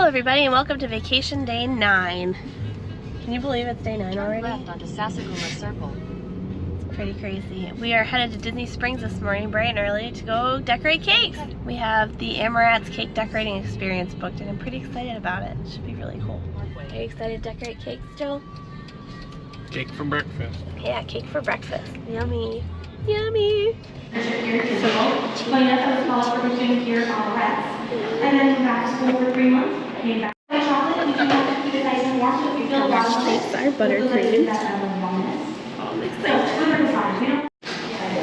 everybody, and welcome to vacation day 9. Can you believe it's day 9 already? Left onto Sasakula Circle. It's pretty crazy. We are headed to Disney Springs this morning, bright and early, to go decorate cakes. We have the Amorette's cake decorating experience booked, and I'm pretty excited about it. It should be really cool. Are you excited to decorate cakes, Joe? Cake for breakfast. Yeah, cake for breakfast. Yummy. Yummy. So, going up as well for doing here at Amorette. And then come back to school for 3 months. Came back to chocolate. You can have to keep it nice and warm. So if you feel warm, Cakes are buttercream. Oh, I'm excited.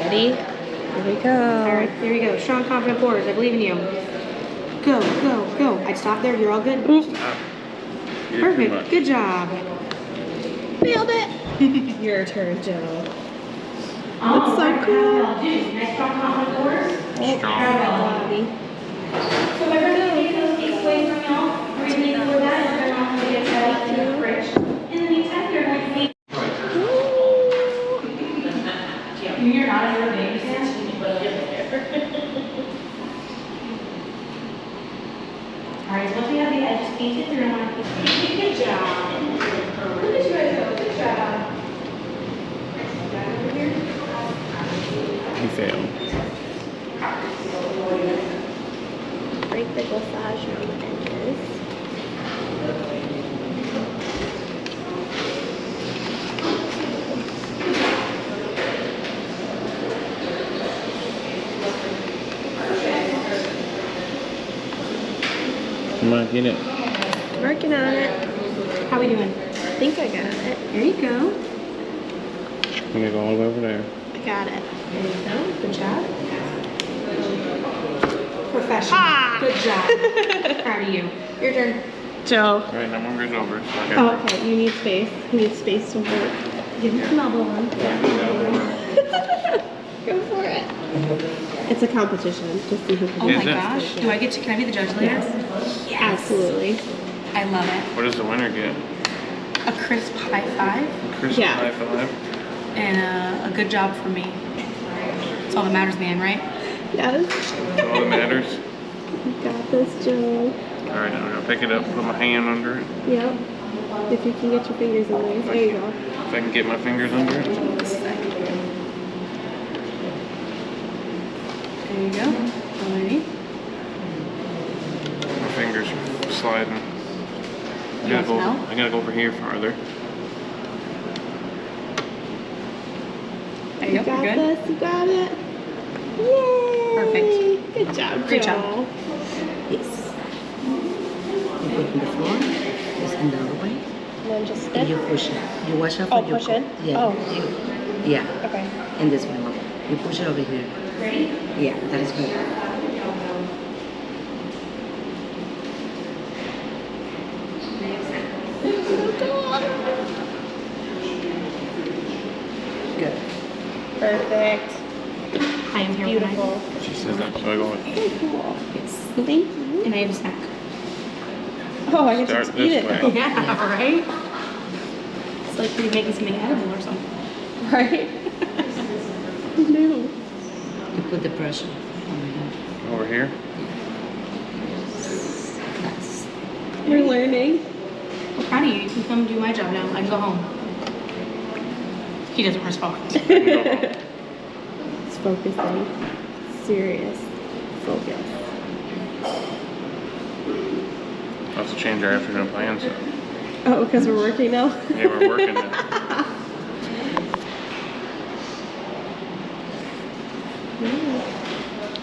Ready? Here we go. All right, here we go. Strong, confident pours. I believe in you. Go, go, go. I'd stop there. You're all good? Perfect. Good job. Nailed it. Your turn, Joe. That's so cool. Nice strong confident pours. Strong. So we're going to take those cakes away from y'all. We're going to need to that and they're not going to get set in the fridge. In the meantime, you're going to need... You're not in your baby dance. Alright, so once we have the edges painted, you're going to want to... Good job. Look at you guys go. Good job. You failed. Break the glassage around the edges. Come on, get it. Working on it. How we doing? I think I got it. Here you go. I'm gonna go all the way over there. I got it. There you go. Good job. Professional. Ah! Good job. Proud of you. Your turn. Joe. All right, now my hunger's over. So I Oh, got okay. You need space. You need space to work. Give me some elbow on. Go for it. It's a competition to see who can Oh do Is my it? gosh. Do I get to, can I be the judge later? Yes. Absolutely. I love it. What does the winner get? A crisp high five Chris, Yeah. high five. and a good job for me. That's all that matters, man, right? Yes. That's all that matters. You got this, Joe. All right, now I'm gonna pick it up, put my hand under it. Yep. If you can get your fingers in there. There you go. If I can get my fingers under it. There you go. Alrighty. My fingers are sliding. You want some help? I gotta go over here farther. There you go. got You're good. this. You got it. Yay! Perfect. Good job, Great Joe. job. Yes. You put in the floor, just in the other way, And then just and stick. you push it. You wash up Oh, and you push in? Yeah. Oh. Yeah. Okay. And this one, you push it over here. Ready? Yeah, that is good. Good. Perfect. I am here Beautiful. She says that, so I go with So cool. Yes. Thank you. And I have a snack. Oh, I get Start to eat this it. way. Yeah, right? It's like you're making something edible or something. Right? No. You put the pressure over here. over here. That's We're learning. I'm proud of you. You can come do my job now. I can go home. He doesn't respond. It's focusing. Serious focus. I'll have to change our afternoon plans. So. Oh, because we're working now? Yeah, we're working now.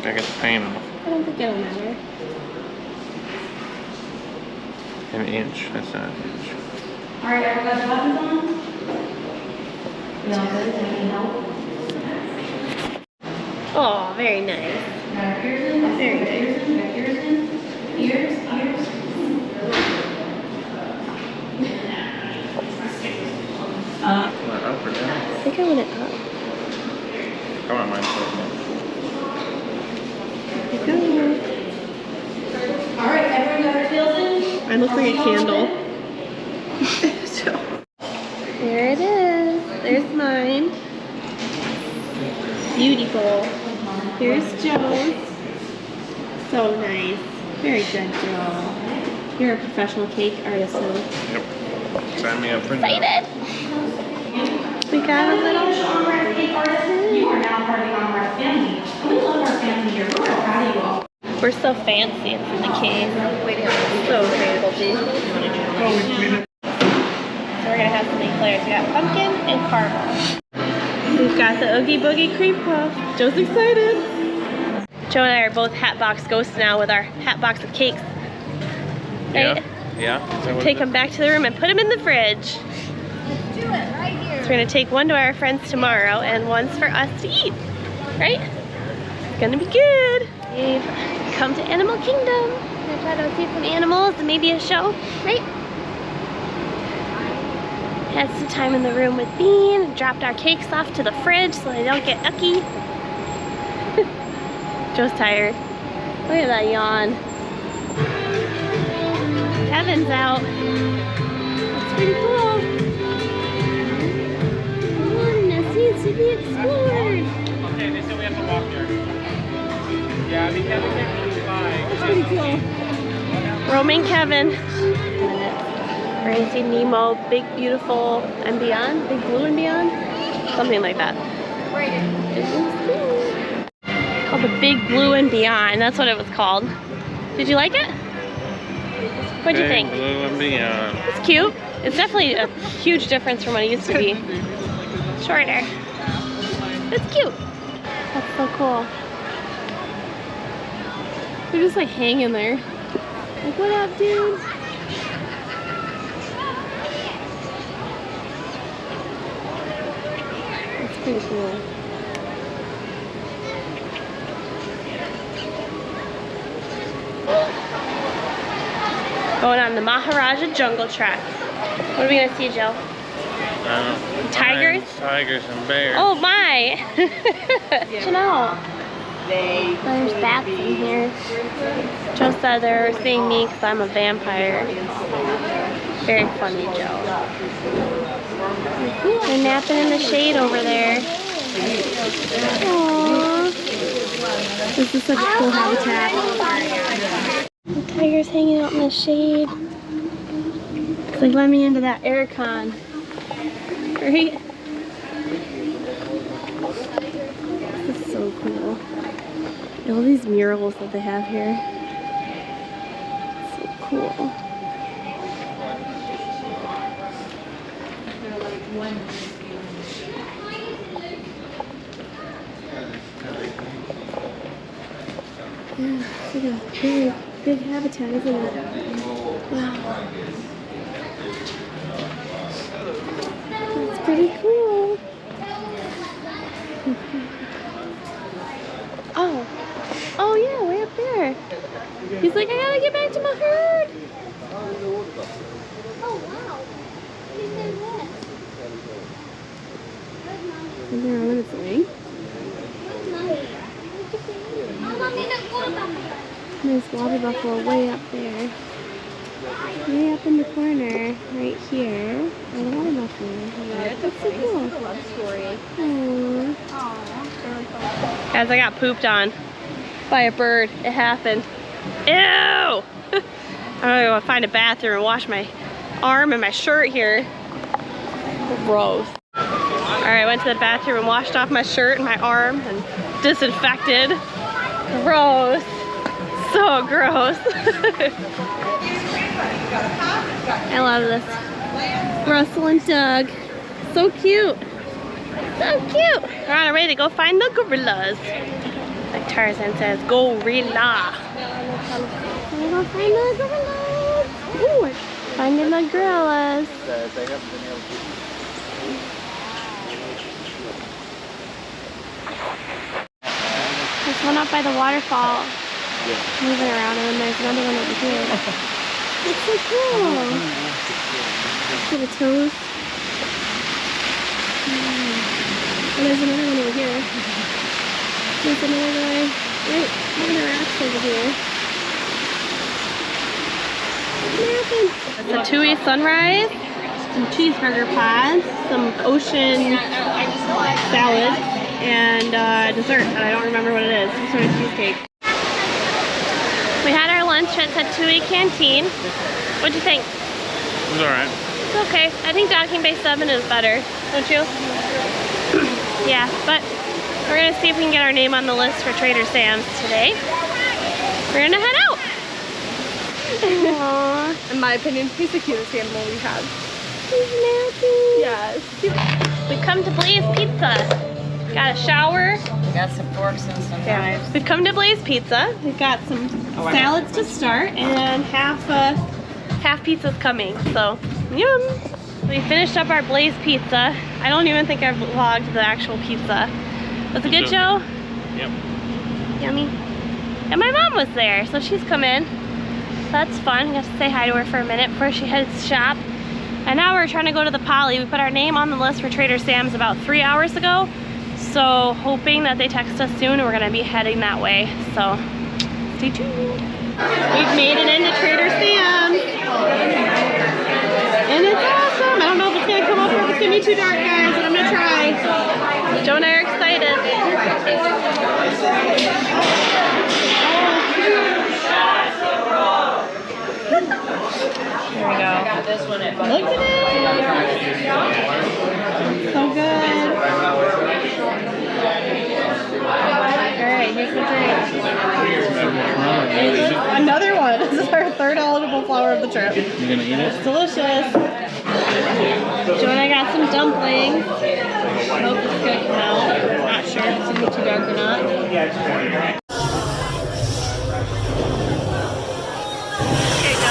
I get the paint off. I don't think it'll matter. An inch. That's not an inch. Alright, everyone got the buttons on? We all good? Any help? Oh, very nice. Got ears in? Very Got ears in? Got ears in? Ears? Ears? Want it up or down? I think I want it up. Come on, mine's so much. Go. Alright, everyone got their tails in? Mine looks like a candle. There it is. There's mine. Beautiful. Here's Joe's. So nice. Very good, Joe. You're a professional cake artist, so. Yep. Sign me up for that. Excited. We got a little. Amorette cake artist, you are now part of the Amorette family. We love our family here. We're so proud of you all. We're so fancy in the cave. So fancy. So we're gonna have some eclairs. We got pumpkin and caramel. We've got the Oogie Boogie cream puff. Joe's excited. Joe and I are both Hatbox ghosts now with our Hatbox of cakes. Right? Yeah. Is that what Take it them back to the room and put them in the fridge. Do it right here. So we're gonna take one to our friends tomorrow and one's for us to eat. Right? It's gonna be good. We've come to Animal Kingdom. We're gonna try to see some animals and maybe a show, right? Had some time in the room with Bean and dropped our cakes off to the fridge so they don't get icky. Joe's tired. Look at that yawn. Kevin's out. That's pretty cool. One that needs to be explored. Okay, they said we have to walk there. Yeah, I mean, Kevin can't really fly. That's pretty cool. Roaming Kevin. We're gonna see Nemo, Big Beautiful and Beyond, Big Blue and Beyond, something like that. Called the Big Blue and Beyond. That's what it was called. Did you like it? What'd you think? Big Blue and Beyond. It's cute. It's definitely a huge difference from what it used to be. Shorter. It's cute. That's so cool. They're just like hanging there. Like, what up, dude? That's pretty cool. Going on the Maharaja Jungle Track. What are we gonna see, Joe? Tigers? Lions, tigers and bears. Oh my! Chanel. There's bats in here. Joe said they're seeing me because I'm a vampire. Very funny, Joe. They're napping in the shade over there. Aww. This is such a cool habitat. The tiger's hanging out in the shade. It's like, let me into that air con. Right? This is so cool. And all these murals that they have here. So cool. Yeah, it's like a really big habitat, isn't it? Wow. That's pretty cool. Oh. Oh yeah, way up there. He's like, I gotta get back to my herd. Oh wow. He did what? Is there on its way? There's water buffalo way up there. Way up in the corner, right here, are the water buffalo. Yeah, that's so cool. Aww. Guys, I got pooped on by a bird. It happened. Ew! I'm gonna go find a bathroom and wash my arm and my shirt here. Gross. Alright, went to the bathroom and washed off my shirt and my arm and disinfected. Gross. So gross. I love this. Russell and Doug. So cute. So cute. We're on our way to go find the gorillas. Like Tarzan says, gorilla. We're gonna find the gorillas. Ooh, finding the gorillas. There's one up by the waterfall. Moving around, and then there's another one over here. That's so cool. Look at the toes. And there's another one over here. There's another guy. Right, look at the rocks over here. It's a Tui sunrise, some cheeseburger pods, some ocean salad, and dessert that I don't remember what it is. Some sort of cheesecake. We had our lunch Trent's had 2-week canteen. What'd you think? It was alright. It's okay. I think docking bay 7 is better, don't you? Yeah, but we're gonna see if we can get our name on the list for Trader Sam's today. We're gonna head out. Aww. In my opinion, he's the cutest animal we have. He's napping. Yes. We've come to Blaze Pizza. Got a shower. We got some forks and some knives. We've come to Blaze Pizza. We've got some salads to start, and half pizza's coming. So, yum. We finished up our Blaze Pizza. I don't even think I've vlogged the actual pizza. Was it a good show? Yep. Yummy. And my mom was there, so she's come in. So that's fun. I got to say hi to her for a minute before she heads to shop. And now we're trying to go to the Poly. We put our name on the list for Trader Sam's about 3 hours ago. So hoping that they text us soon and we're gonna be heading that way. So stay tuned. We've made it into Trader Sam's. And it's awesome. I don't know if it's gonna come up or if it's gonna be too dark, guys, but I'm gonna try. Joe and I are excited. There we go. Look at it. So good. Alright, here's the drink. Another one. This is our third eligible flower of the trip. You gonna eat it? It's delicious. Joe and I got some dumplings. I hope this is gonna come out. Not sure if it's gonna be too dark or not. Here you go.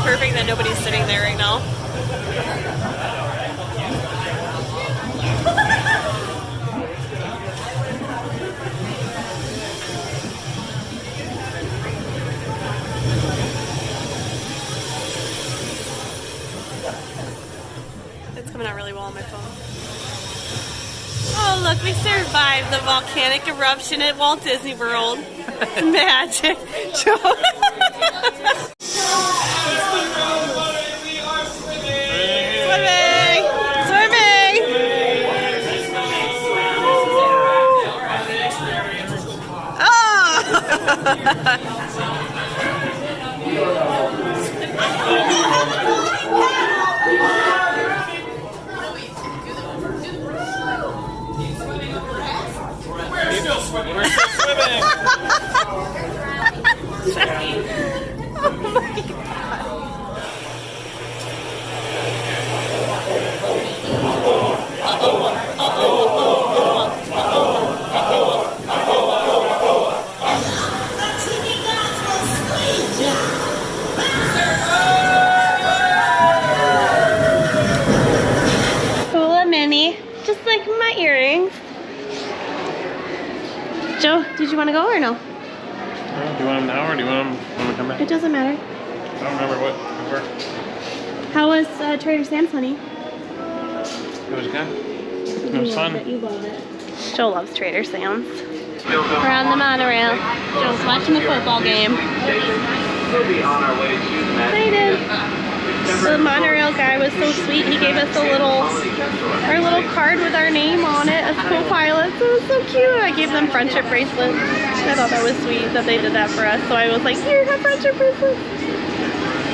Perfect that nobody's sitting there right now. It's coming out really well on my phone. Oh look, we survived the volcanic eruption at Walt Disney World. Magic. We're still swimming. Oh my God. Cool mini, just like my earrings. Joe, did you want to go or no? Do you want them now or do you want them when we come back? It doesn't matter. I don't remember what we were. How was Trader Sam's, honey? It was good. It was fun. You love it. Joe loves Trader Sam's. We're on the monorail. Joe's watching the football game. Excited. The monorail guy was so sweet. He gave us our little card with our name on it as co-pilots. It was so cute. I gave them friendship bracelets. I thought that was sweet that they did that for us. So I was like, here, have friendship bracelets.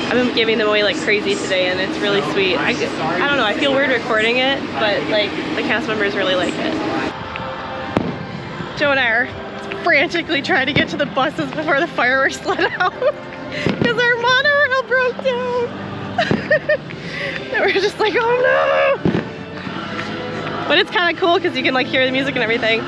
I've been giving them away like crazy today, and it's really sweet. I don't know. I feel weird recording it, but like the cast members really like it. Joe and I are frantically trying to get to the buses before the fireworks let out because our monorail broke down. And we're just like, oh no! But it's kind of cool because you can like hear the music and everything.